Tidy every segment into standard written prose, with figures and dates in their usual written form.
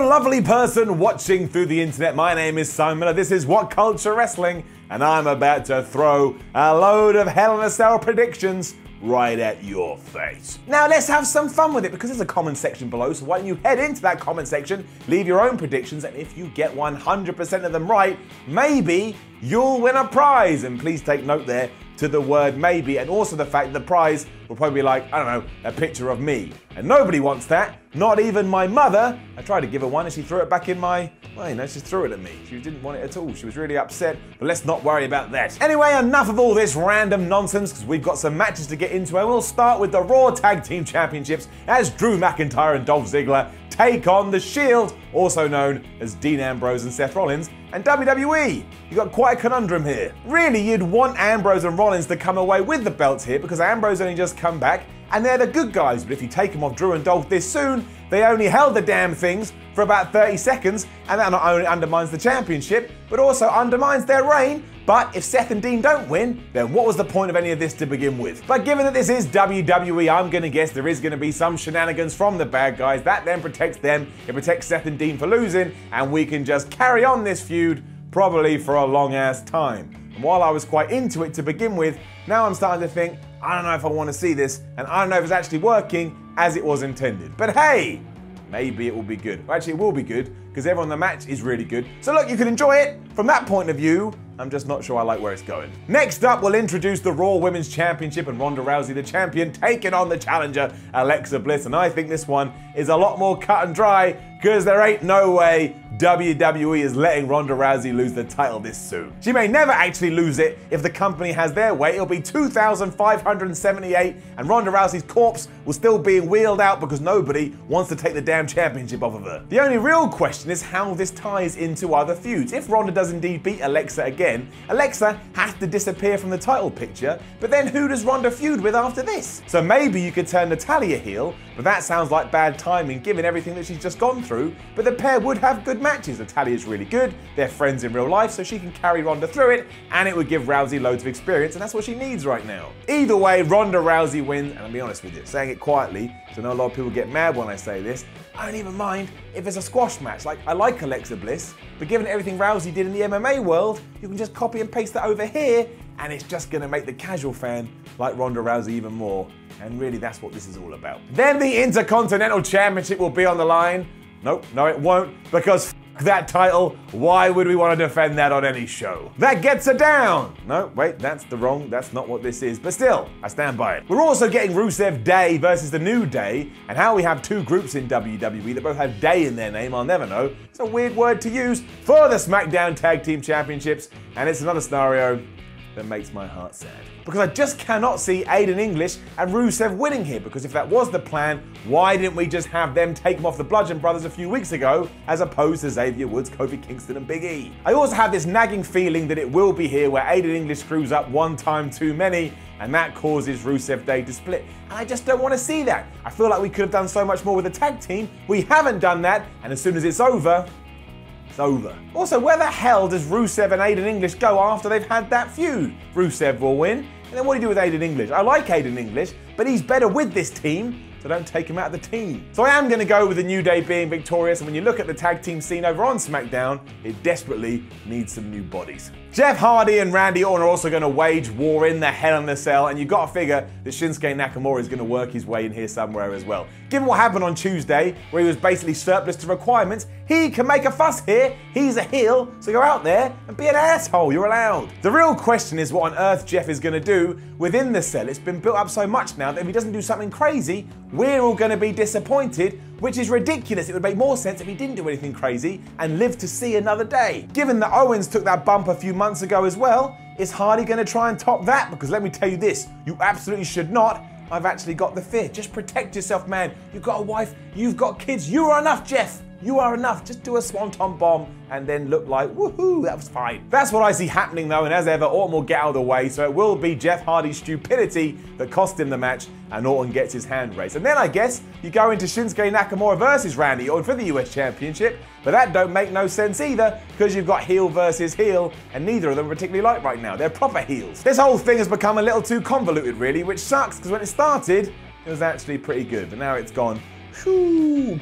lovely person watching through the internet. My name is Simon Miller. This is WhatCulture Wrestling, and I'm about to throw a load of Hell in a Cell predictions right at your face. Now let's have some fun with it, because there's a comment section below, so why don't you head into that comment section, leave your own predictions, and if you get 100% of them right, maybe you'll win a prize. And please take note there to the word maybe, and also the fact that the prize will probably be like, I don't know, a picture of me. And nobody wants that, not even my mother. I tried to give her one and she threw it back in my, well, you know, she threw it at me. She didn't want it at all. She was really upset, but let's not worry about that. Anyway, enough of all this random nonsense, because we've got some matches to get into, and we'll start with the Raw Tag Team Championships as Drew McIntyre and Dolph Ziggler take on The Shield, also known as Dean Ambrose and Seth Rollins, and WWE. You got quite a conundrum here. Really, you'd want Ambrose and Rollins to come away with the belts here, because Ambrose only just come back, and they're the good guys. But if you take them off Drew and Dolph this soon, they only held the damn things for about 30 seconds, and that not only undermines the championship, but also undermines their reign. But if Seth and Dean don't win, then what was the point of any of this to begin with? But given that this is WWE, I'm going to guess there is going to be some shenanigans from the bad guys. That then protects them, it protects Seth and Dean for losing, and we can just carry on this feud probably for a long ass time. And while I was quite into it to begin with, now I'm starting to think, I don't know if I want to see this, and I don't know if it's actually working as it was intended. But hey, maybe it will be good. Well, actually, it will be good, because everyone in the match is really good. So look, you can enjoy it from that point of view. I'm just not sure I like where it's going. Next up, we'll introduce the Raw Women's Championship, and Ronda Rousey, the champion, taking on the challenger, Alexa Bliss. And I think this one is a lot more cut and dry, because there ain't no way WWE is letting Ronda Rousey lose the title this soon. She may never actually lose it. If the company has their way, it'll be 2,578, and Ronda Rousey's corpse will still be wheeled out because nobody wants to take the damn championship off of her. The only real question is how this ties into other feuds. If Ronda does indeed beat Alexa again, Alexa has to disappear from the title picture, but then who does Ronda feud with after this? So maybe you could turn Natalya heel, but that sounds like bad timing given everything that she's just gone through. But the pair would have good matches. Natalya's really good, they're friends in real life, so she can carry Ronda through it, and it would give Rousey loads of experience, and that's what she needs right now. Either way, Ronda Rousey wins, and I'll be honest with you, saying it quietly, so I know a lot of people get mad when I say this, I don't even mind if it's a squash match. Like, I like Alexa Bliss, but given everything Rousey did in the MMA world, you can just copy and paste that over here, and it's just gonna make the casual fan like Ronda Rousey even more. And really, that's what this is all about. Then the Intercontinental Championship will be on the line. Nope, no it won't, because f that title. Why would we want to defend that on any show? That gets her down. No, wait, that's not what this is, but still, I stand by it. We're also getting Rusev Day versus the New Day, and how we have two groups in WWE that both have Day in their name, I'll never know. It's a weird word to use for the SmackDown Tag Team Championships, and it's another scenario that makes my heart sad. Because I just cannot see Aiden English and Rusev winning here, because if that was the plan, why didn't we just have them take them off the Bludgeon Brothers a few weeks ago, as opposed to Xavier Woods, Kofi Kingston and Big E? I also have this nagging feeling that it will be here where Aiden English screws up one time too many, and that causes Rusev Day to split. And I just don't want to see that. I feel like we could have done so much more with the tag team. We haven't done that, and as soon as it's over, it's over. Also, where the hell does Rusev and Aiden English go after they've had that feud? Rusev will win, and then what do you do with Aiden English? I like Aiden English, but he's better with this team, so don't take him out of the team. So I am going to go with the New Day being victorious, and when you look at the tag team scene over on SmackDown, it desperately needs some new bodies. Jeff Hardy and Randy Orton are also going to wage war in the Hell in a Cell, and you've got to figure that Shinsuke Nakamura is going to work his way in here somewhere as well. Given what happened on Tuesday, where he was basically surplus to requirements, he can make a fuss here. He's a heel, so go out there and be an asshole. You're allowed. The real question is what on earth Jeff is going to do within the cell. It's been built up so much now that if he doesn't do something crazy, we're all going to be disappointed, which is ridiculous. It would make more sense if he didn't do anything crazy and live to see another day. Given that Owens took that bump a few months ago as well, is Hardy going to try and top that? Because let me tell you this, you absolutely should not. I've actually got the fear. Just protect yourself, man. You've got a wife, you've got kids. You are enough, Jeff. You are enough. Just do a swanton bomb and then look like, woohoo, that was fine. That's what I see happening though, and as ever, Orton will get out of the way, so it will be Jeff Hardy's stupidity that cost him the match, and Orton gets his hand raised. And then I guess you go into Shinsuke Nakamura versus Randy Orton for the US Championship, but that don't make no sense either, because you've got heel versus heel, and neither of them are particularly like right now. They're proper heels. This whole thing has become a little too convoluted really, which sucks, because when it started, it was actually pretty good, but now it's gone, whew,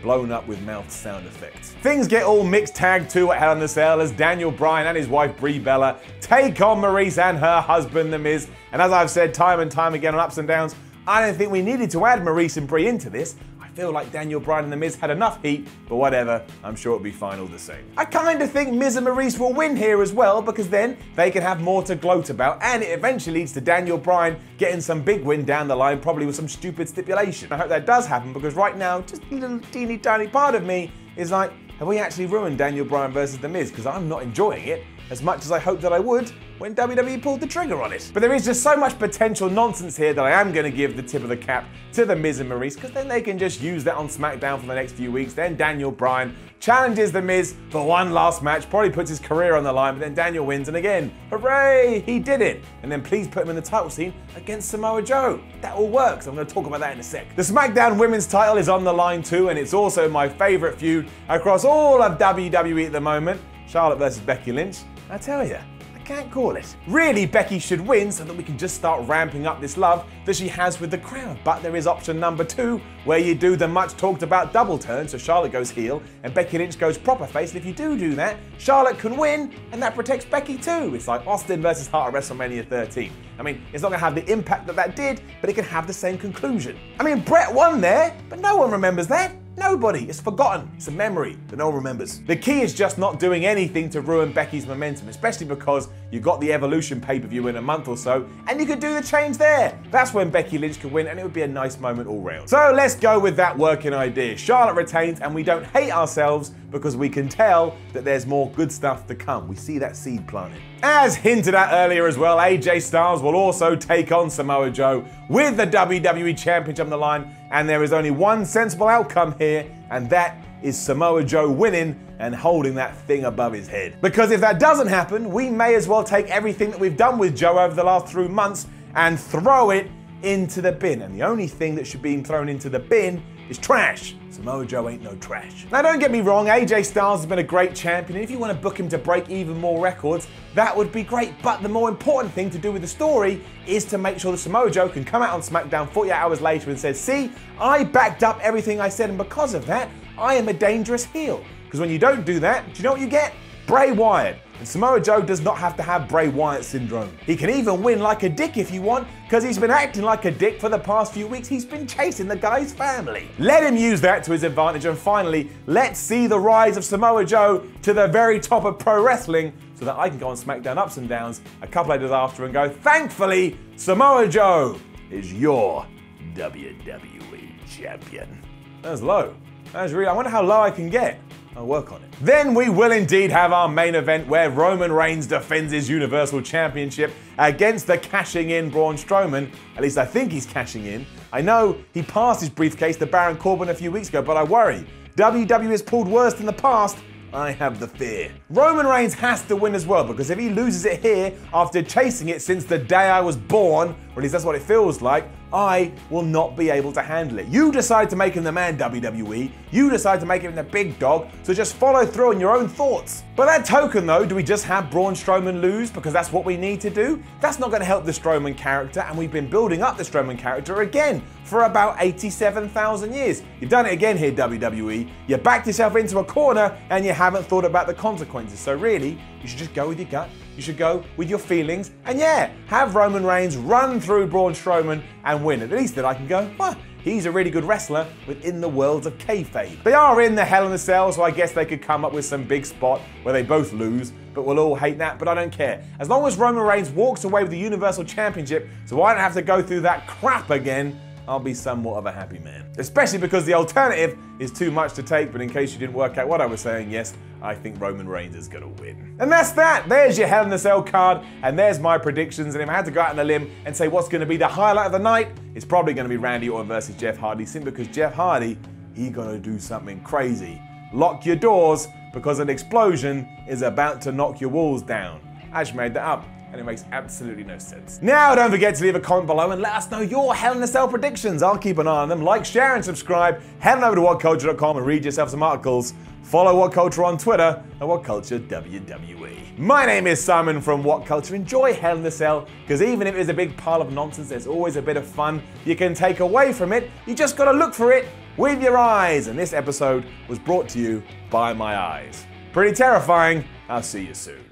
blown up with mouth sound effects. Things get all mixed tag 2 at Hell in a Cell as Daniel Bryan and his wife Brie Bella take on Maryse and her husband The Miz. And as I've said time and time again on Ups and Downs, I don't think we needed to add Maryse and Brie into this. I feel like Daniel Bryan and The Miz had enough heat, but whatever, I'm sure it'll be fine all the same. I kind of think Miz and Maryse will win here as well, because then they can have more to gloat about, and it eventually leads to Daniel Bryan getting some big win down the line, probably with some stupid stipulation. I hope that does happen, because right now, just a little teeny tiny part of me is like, have we actually ruined Daniel Bryan versus The Miz? Because I'm not enjoying it as much as I hoped that I would when WWE pulled the trigger on it. But there is just so much potential nonsense here that I am going to give the tip of the cap to The Miz and Maryse, because then they can just use that on SmackDown for the next few weeks. Then Daniel Bryan challenges The Miz for one last match, probably puts his career on the line, but then Daniel wins, and again, hooray, he did it. And then please put him in the title scene against Samoa Joe. That all works. I'm going to talk about that in a sec. The SmackDown Women's title is on the line too, and it's also my favorite feud across all of WWE at the moment. Charlotte versus Becky Lynch. I tell you, I can't call it. Really, Becky should win so that we can just start ramping up this love that she has with the crowd. But there is option number 2, where you do the much talked about double turn, so Charlotte goes heel and Becky Lynch goes proper face. And if you do that, Charlotte can win, and that protects Becky too. It's like Austin versus Hart at WrestleMania 13. I mean, it's not going to have the impact that did, but it can have the same conclusion. I mean, Brett won there, but no one remembers that. Nobody. It's forgotten. It's a memory that no one remembers. The key is just not doing anything to ruin Becky's momentum, especially because you got the Evolution pay-per-view in a month or so, and you could do the change there. That's when Becky Lynch could win, and it would be a nice moment all round. So let's go with that working idea. Charlotte retains, and we don't hate ourselves because we can tell that there's more good stuff to come. We see that seed planted. As hinted at earlier as well, AJ Styles will also take on Samoa Joe with the WWE Championship on the line, and there is only one sensible outcome here, and that is Samoa Joe winning and holding that thing above his head. Because if that doesn't happen, we may as well take everything that we've done with Joe over the last 3 months and throw it into the bin. And the only thing that should be thrown into the bin is trash. Samoa Joe ain't no trash. Now don't get me wrong, AJ Styles has been a great champion, and if you want to book him to break even more records, that would be great. But the more important thing to do with the story is to make sure that Samoa Joe can come out on SmackDown 48 hours later and say, see, I backed up everything I said, and because of that, I am a dangerous heel. Because when you don't do that, do you know what you get? Bray Wyatt. And Samoa Joe does not have to have Bray Wyatt syndrome. He can even win like a dick if you want, because he's been acting like a dick for the past few weeks. He's been chasing the guy's family. Let him use that to his advantage, and finally, let's see the rise of Samoa Joe to the very top of pro wrestling, so that I can go on SmackDown Ups and Downs a couple of days after and go, thankfully, Samoa Joe is your WWE champion. That was low. That was really, I wonder how low I can get. I'll work on it. Then we will indeed have our main event where Roman Reigns defends his Universal Championship against the cashing in Braun Strowman. At least I think he's cashing in. I know he passed his briefcase to Baron Corbin a few weeks ago, but I worry. WWE has pulled worse in the past. I have the fear. Roman Reigns has to win as well, because if he loses it here after chasing it since the day I was born, or at least that's what it feels like, I will not be able to handle it. You decide to make him the man, WWE. You decide to make him the big dog, so just follow through on your own thoughts. By that token though, do we just have Braun Strowman lose because that's what we need to do? That's not going to help the Strowman character, and we've been building up the Strowman character again for about 87,000 years. You've done it again here, WWE. You backed yourself into a corner and you haven't thought about the consequences. So really, you should just go with your gut. You should go with your feelings, and yeah, have Roman Reigns run through Braun Strowman and win. At least then I can go, well, he's a really good wrestler within the worlds of kayfabe. They are in the Hell in a Cell, so I guess they could come up with some big spot where they both lose, but we'll all hate that, but I don't care. As long as Roman Reigns walks away with the Universal Championship, so I don't have to go through that crap again, I'll be somewhat of a happy man. Especially because the alternative is too much to take, but in case you didn't work out what I was saying, yes, I think Roman Reigns is gonna win. And that's that. There's your Hell in a Cell card, and there's my predictions, and if I had to go out on a limb and say what's gonna be the highlight of the night, it's probably gonna be Randy Orton versus Jeff Hardy, simply because Jeff Hardy, he's gonna do something crazy. Lock your doors, because an explosion is about to knock your walls down. I just made that up. and it makes absolutely no sense. Now, don't forget to leave a comment below and let us know your Hell in a Cell predictions. I'll keep an eye on them. Like, share, and subscribe. Head on over to WhatCulture.com and read yourself some articles. Follow WhatCulture on Twitter at WhatCulture WWE. My name is Simon from WhatCulture. Enjoy Hell in a Cell, because even if it is a big pile of nonsense, there's always a bit of fun you can take away from it. You just gotta look for it with your eyes. And this episode was brought to you by my eyes. Pretty terrifying. I'll see you soon.